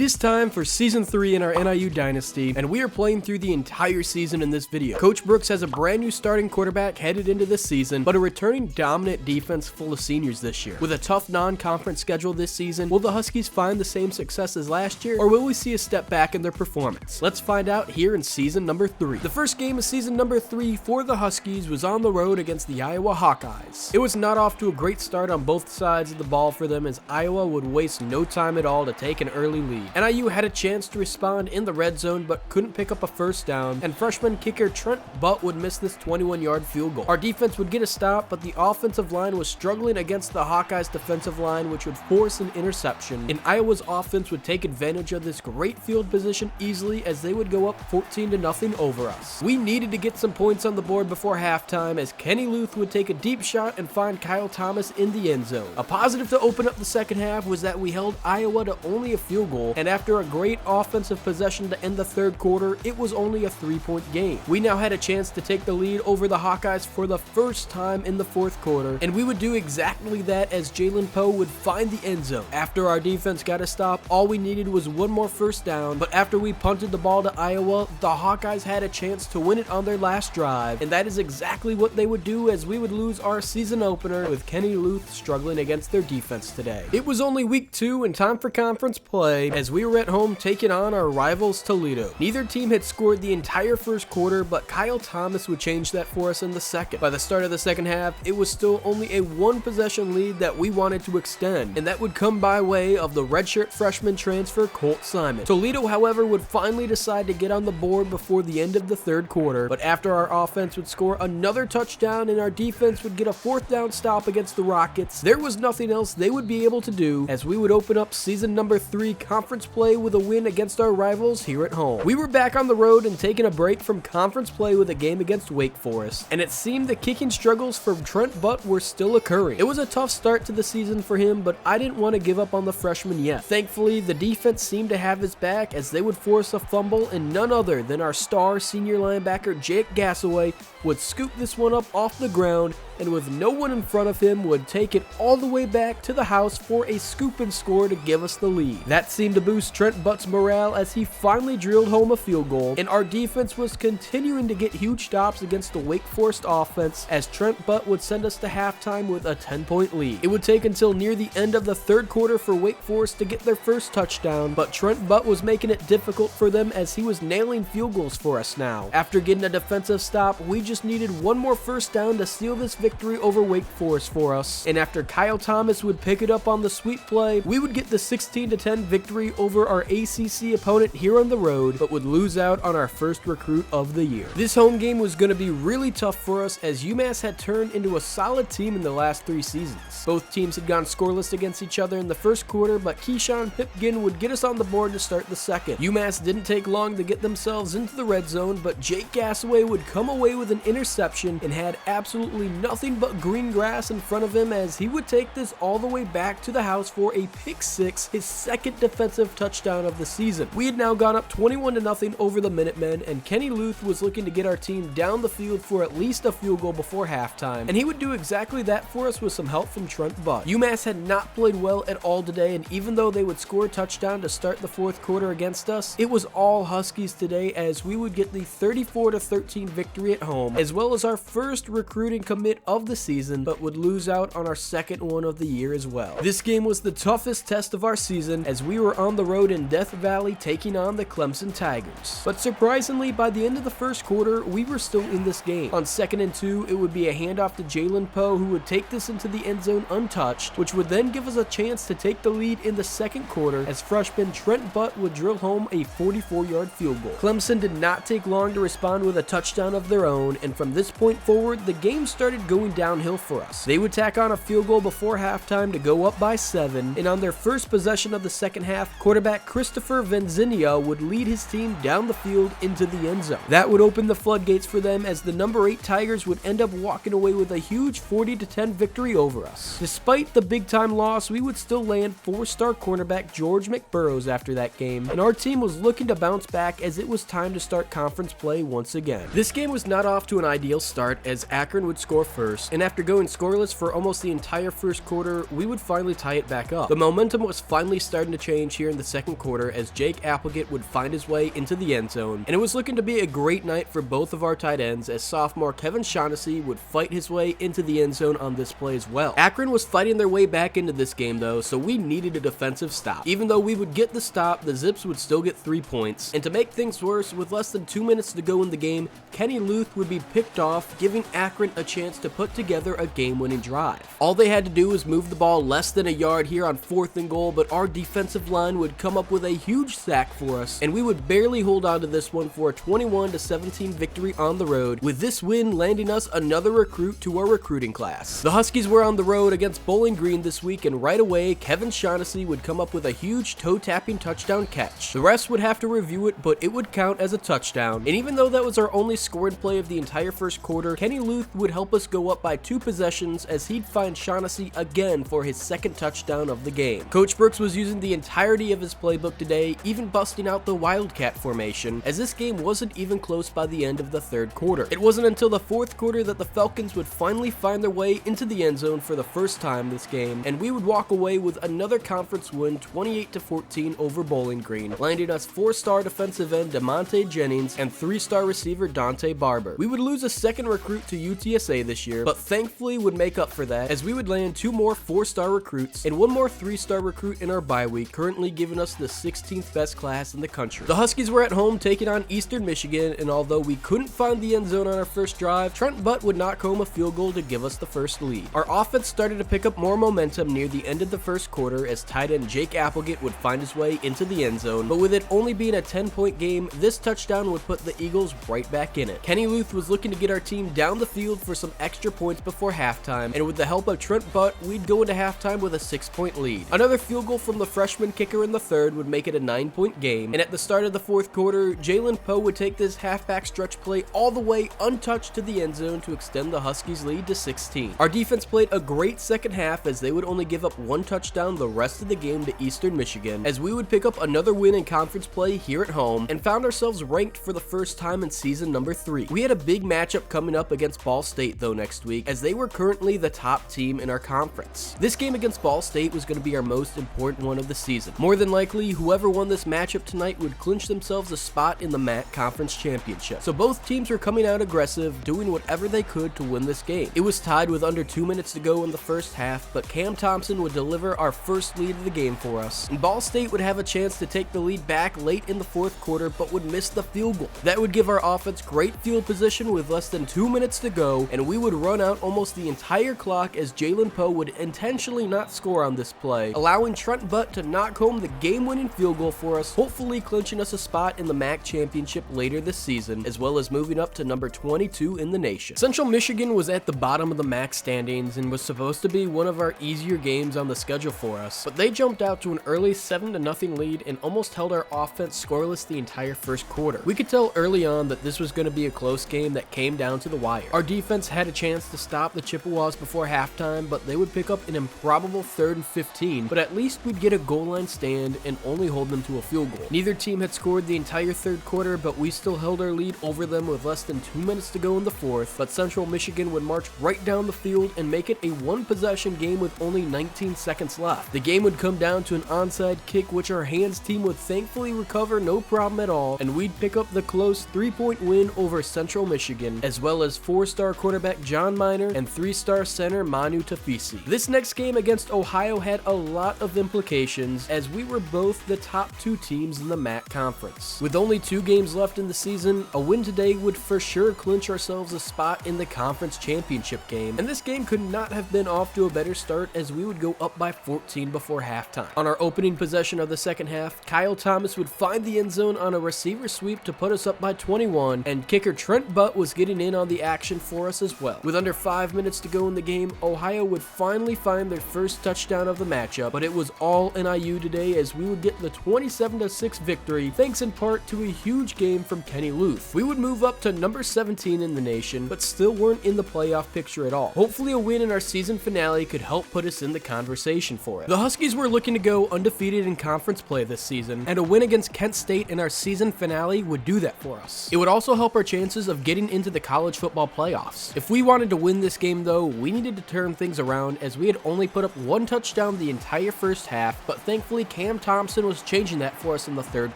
It is time for Season 3 in our NIU Dynasty, and we are playing through the entire season in this video. Coach Brooks has a brand new starting quarterback headed into this season, but a returning dominant defense full of seniors this year. With a tough non-conference schedule this season, will the Huskies find the same success as last year, or will we see a step back in their performance? Let's find out here in Season number 3. The first game of Season number 3 for the Huskies was on the road against the Iowa Hawkeyes. It was not off to a great start on both sides of the ball for them, as Iowa would waste no time at all to take an early lead. NIU had a chance to respond in the red zone but couldn't pick up a first down, and freshman kicker Trent Butt would miss this 21-yard field goal. Our defense would get a stop, but the offensive line was struggling against the Hawkeyes defensive line, which would force an interception, and Iowa's offense would take advantage of this great field position easily as they would go up 14-0 over us. We needed to get some points on the board before halftime, as Kenny Luth would take a deep shot and find Kyle Thomas in the end zone. A positive to open up the second half was that we held Iowa to only a field goal, and after a great offensive possession to end the third quarter, it was only a 3-point game. We now had a chance to take the lead over the Hawkeyes for the first time in the fourth quarter, and we would do exactly that as Jalen Poe would find the end zone. After our defense got a stop, all we needed was one more first down, but after we punted the ball to Iowa, the Hawkeyes had a chance to win it on their last drive, and that is exactly what they would do, as we would lose our season opener with Kenny Luth struggling against their defense today. It was only week 2 and time for conference play, as we were at home taking on our rivals Toledo. Neither team had scored the entire first quarter, but Kyle Thomas would change that for us in the second. By the start of the second half, it was still only a one-possession lead that we wanted to extend, and that would come by way of the redshirt freshman transfer Colt Simon. Toledo, however, would finally decide to get on the board before the end of the third quarter, but after our offense would score another touchdown and our defense would get a fourth down stop against the Rockets, there was nothing else they would be able to do, as we would open up season number 3 conference play with a win against our rivals here at home. We were back on the road and taking a break from conference play with a game against Wake Forest, and it seemed the kicking struggles from Trent Butt were still occurring. It was a tough start to the season for him, but I didn't want to give up on the freshman yet. Thankfully, the defense seemed to have his back, as they would force a fumble, and none other than our star senior linebacker Jake Gassaway would scoop this one up off the ground, and with no one in front of him would take it all the way back to the house for a scoop and score to give us the lead. That seemed to boost Trent Butt's morale as he finally drilled home a field goal, and our defense was continuing to get huge stops against the Wake Forest offense, as Trent Butt would send us to halftime with a 10-point lead. It would take until near the end of the third quarter for Wake Forest to get their first touchdown, but Trent Butt was making it difficult for them as he was nailing field goals for us now. After getting a defensive stop, we just needed one more first down to seal this victory over Wake Forest for us, and after Kyle Thomas would pick it up on the sweep play, we would get the 16-10 victory over our ACC opponent here on the road, but would lose out on our first recruit of the year. This home game was going to be really tough for us, as UMass had turned into a solid team in the last 3 seasons. Both teams had gone scoreless against each other in the first quarter, but Keyshawn Pipkin would get us on the board to start the second. UMass didn't take long to get themselves into the red zone, but Jake Gassaway would come away with an interception and had absolutely nothing but green grass in front of him, as he would take this all the way back to the house for a pick 6, his second defensive touchdown of the season. We had now gone up 21-0 over the Minutemen, and Kenny Luth was looking to get our team down the field for at least a field goal before halftime, and he would do exactly that for us with some help from Trent Butt. UMass had not played well at all today, and even though they would score a touchdown to start the fourth quarter against us, it was all Huskies today, as we would get the 34-13 victory at home, as well as our first recruiting commit of the season, but would lose out on our second one of the year as well. This game was the toughest test of our season, as we were on the road in Death Valley taking on the Clemson Tigers. But surprisingly, by the end of the first quarter, we were still in this game. On 2nd and 2, it would be a handoff to Jalen Poe, who would take this into the end zone untouched, which would then give us a chance to take the lead in the second quarter, as freshman Trent Butt would drill home a 44-yard field goal. Clemson did not take long to respond with a touchdown of their own, and from this point forward, the game started going downhill for us. They would tack on a field goal before halftime to go up by 7, and on their first possession of the second half, quarterback Christopher Venzinia would lead his team down the field into the end zone. That would open the floodgates for them, as the number 8 Tigers would end up walking away with a huge 40-10 victory over us. Despite the big-time loss, we would still land 4-star cornerback George McBurrows after that game, and our team was looking to bounce back, as it was time to start conference play once again. This game was not off to an ideal start as Akron would score first, and after going scoreless for almost the entire first quarter, we would finally tie it back up. The momentum was finally starting to change here in the second quarter as Jake Applegate would find his way into the end zone, and it was looking to be a great night for both of our tight ends as sophomore Kevin Shaughnessy would fight his way into the end zone on this play as well. Akron was fighting their way back into this game though, so we needed a defensive stop. Even though we would get the stop, the Zips would still get 3 points, and to make things worse, with less than 2 minutes to go in the game, Kenny Luth would be picked off, giving Akron a chance to put together a game-winning drive. All they had to do was move the ball less than a yard here on 4th and goal, but our defensive line would come up with a huge sack for us, and we would barely hold on to this one for a 21-17 victory on the road, with this win landing us another recruit to our recruiting class. The Huskies were on the road against Bowling Green this week, and right away, Kevin Shaughnessy would come up with a huge toe-tapping touchdown catch. The refs would have to review it, but it would count as a touchdown, and even though that was our only scoring play of the entire first quarter, Kenny Luth would help us go up by 2 possessions as he'd find Shaughnessy again for his second touchdown of the game. Coach Brooks was using the entirety of his playbook today, even busting out the Wildcat formation, as this game wasn't even close by the end of the third quarter. It wasn't until the fourth quarter that the Falcons would finally find their way into the end zone for the first time this game, and we would walk away with another conference win 28-14 over Bowling Green, landing us 4-star defensive end DeMonte Jennings and 3-star receiver Dante Barber. We would lose a second recruit to UTSA this year, but thankfully would make up for that as we would land 2 more 4-star recruits and 1 more 3-star recruit in our bye week, currently giving us the 16th best class in the country. The Huskies were at home taking on Eastern Michigan, and although we couldn't find the end zone on our first drive, Trent Butt would knock home a field goal to give us the first lead. Our offense started to pick up more momentum near the end of the first quarter as tight end Jake Applegate would find his way into the end zone, but with it only being a 10-point game, this touchdown would put the Eagles right back in it. Kenny Luth was looking to get our team down the field for some extra points before halftime, and with the help of Trent Butt, we'd go into halftime with a 6-point lead. Another field goal from the freshman kicker in the third would make it a 9-point game, and at the start of the fourth quarter, Jalen Poe would take this halfback stretch play all the way untouched to the end zone to extend the Huskies' lead to 16. Our defense played a great second half as they would only give up 1 touchdown the rest of the game to Eastern Michigan, as we would pick up another win in conference play here at home and found ourselves ranked for the first time in season number 3. We had a big matchup coming up against Ball State though next week, as they were currently the top team in our conference. This game against Ball State was going to be our most important one of the season. More than likely, whoever won this matchup tonight would clinch themselves a spot in the MAC Conference Championship. So both teams were coming out aggressive, doing whatever they could to win this game. It was tied with under 2 minutes to go in the first half, but Cam Thompson would deliver our first lead of the game for us, and Ball State would have a chance to take the lead back late in the fourth quarter but would miss the field goal. That would give our offense great field position with less than 2 minutes to go, and we would run out almost the entire clock as Jalen Poe would intentionally not score on this play, allowing Trent Butt to knock home the game-winning field goal for us, hopefully clinching us a spot in the MAC championship later this season, as well as moving up to number 22 in the nation. Central Michigan was at the bottom of the MAC standings and was supposed to be one of our easier games on the schedule for us, but they jumped out to an early 7-0 lead and almost held our offense scoreless the entire first quarter. We could tell early on that this was going to be a close game that came down to the wire. Our defense had a chance to stop the Chippewas before halftime, but they would pick up an improbable 3rd and 15, but at least we'd get a goal line stand and only hold them to a field goal. Neither team had scored the entire third quarter, but we still held our lead over them with less than 2 minutes to go in the fourth, but Central Michigan would march right down the field and make it a 1-possession game with only 19 seconds left. The game would come down to an onside kick, which our hands team would thankfully recover no problem at all, and we'd pick up the close 3-point win over Central Michigan, as well as 4-star quarterback John Miner and 3-star center Manu Tafisi. This next game against Ohio had a lot of implications, as we were both the top 2 teams in the MAC conference. With only 2 games left in the season, a win today would for sure clinch ourselves a spot in the conference championship game, and this game could not have been off to a better start as we would go up by 14 before halftime. On our opening possession of the second half, Kyle Thomas would find the end zone on a receiver sweep to put us up by 21, and kicker Trent Butt was getting in on the action for us as well. With under 5 minutes to go in the game, Ohio would finally find their first touchdown of the matchup, but it was all NIU today as we would get the 27-6 victory, thanks in part to a huge game from Kenny Luth. We would move up to number 17 in the nation, but still weren't in the playoff picture at all. Hopefully a win in our season finale could help put us in the conversation for it. The Huskies were looking to go undefeated in conference play this season, and a win against Kent State in our season finale would do that for us. It would also help our chances of getting getting into the college football playoffs. If we wanted to win this game though, we needed to turn things around as we had only put up one touchdown the entire first half, but thankfully Cam Thompson was changing that for us in the third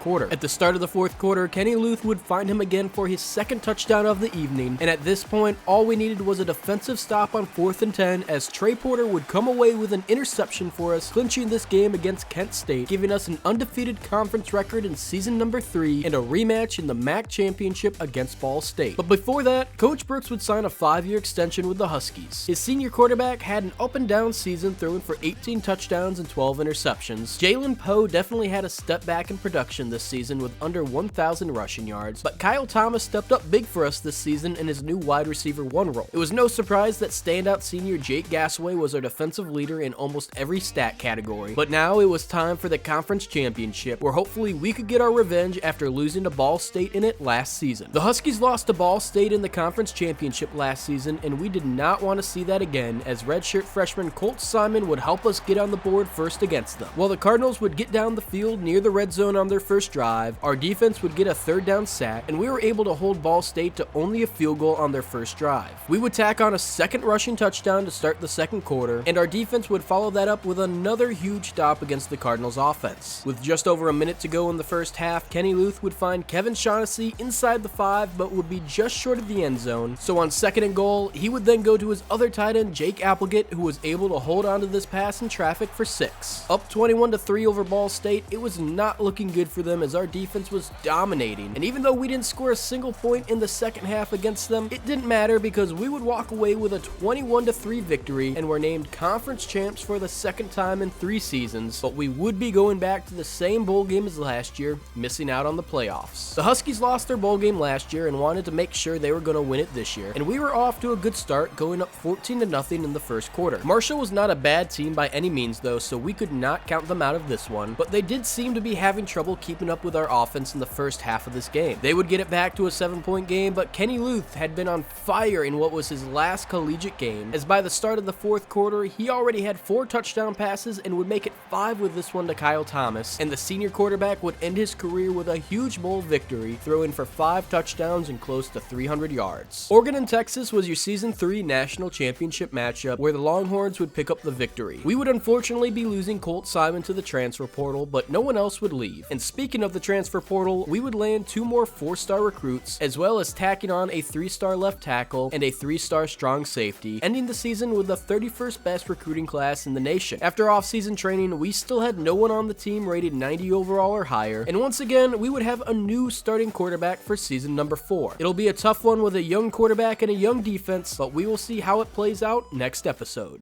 quarter. At the start of the fourth quarter, Kenny Luth would find him again for his second touchdown of the evening, and at this point, all we needed was a defensive stop on 4th and 10 as Trey Porter would come away with an interception for us, clinching this game against Kent State, giving us an undefeated conference record in season number 3 and a rematch in the MAC championship against Ball State. But before that, Coach Brooks would sign a 5-year extension with the Huskies. His senior quarterback had an up and down season, throwing for 18 touchdowns and 12 interceptions. Jalen Poe definitely had a step back in production this season with under 1,000 rushing yards, but Kyle Thomas stepped up big for us this season in his new wide receiver 1 role. It was no surprise that standout senior Jake Gasaway was our defensive leader in almost every stat category, but now it was time for the conference championship, where hopefully we could get our revenge after losing to Ball State in it last season. The Huskies lost to Ball State in the conference championship last season, and we did not want to see that again, as redshirt freshman Colt Simon would help us get on the board first against them. While the Cardinals would get down the field near the red zone on their first drive, our defense would get a 3rd down sack, and we were able to hold Ball State to only a field goal on their first drive. We would tack on a second rushing touchdown to start the second quarter, and our defense would follow that up with another huge stop against the Cardinals offense. With just over a minute to go in the first half, Kenny Luth would find Kevin Shaughnessy inside the 5, but would be just short of the end zone. So on 2nd and goal, he would then go to his other tight end, Jake Applegate, who was able to hold on to this pass in traffic for 6. Up 21-3 over Ball State, it was not looking good for them as our defense was dominating. And even though we didn't score a single point in the second half against them, it didn't matter because we would walk away with a 21-3 victory and were named conference champs for the second time in 3 seasons, but we would be going back to the same bowl game as last year, missing out on the playoffs. The Huskies lost their bowl game last year and wanted to make sure they were going to win it this year, and we were off to a good start, going up 14-0 in the first quarter. Marshall was not a bad team by any means though, so we could not count them out of this one, but they did seem to be having trouble keeping up with our offense in the first half of this game. They would get it back to a 7-point game, but Kenny Luth had been on fire in what was his last collegiate game, as by the start of the fourth quarter, he already had 4 touchdown passes and would make it 5 with this one to Kyle Thomas, and the senior quarterback would end his career with a huge bowl victory, throwing for 5 touchdowns and close to 300 yards. Oregon and Texas was your season 3 national championship matchup, where the Longhorns would pick up the victory. We would unfortunately be losing Colt Simon to the transfer portal, but no one else would leave. And speaking of the transfer portal, we would land 2 more 4-star recruits, as well as tacking on a 3-star left tackle and a 3-star strong safety, ending the season with the 31st best recruiting class in the nation. After off-season training, we still had no one on the team rated 90 overall or higher, and once again, we would have a new starting quarterback for season number 4. It'll be a tough one with a young quarterback and a young defense, but we will see how it plays out next episode.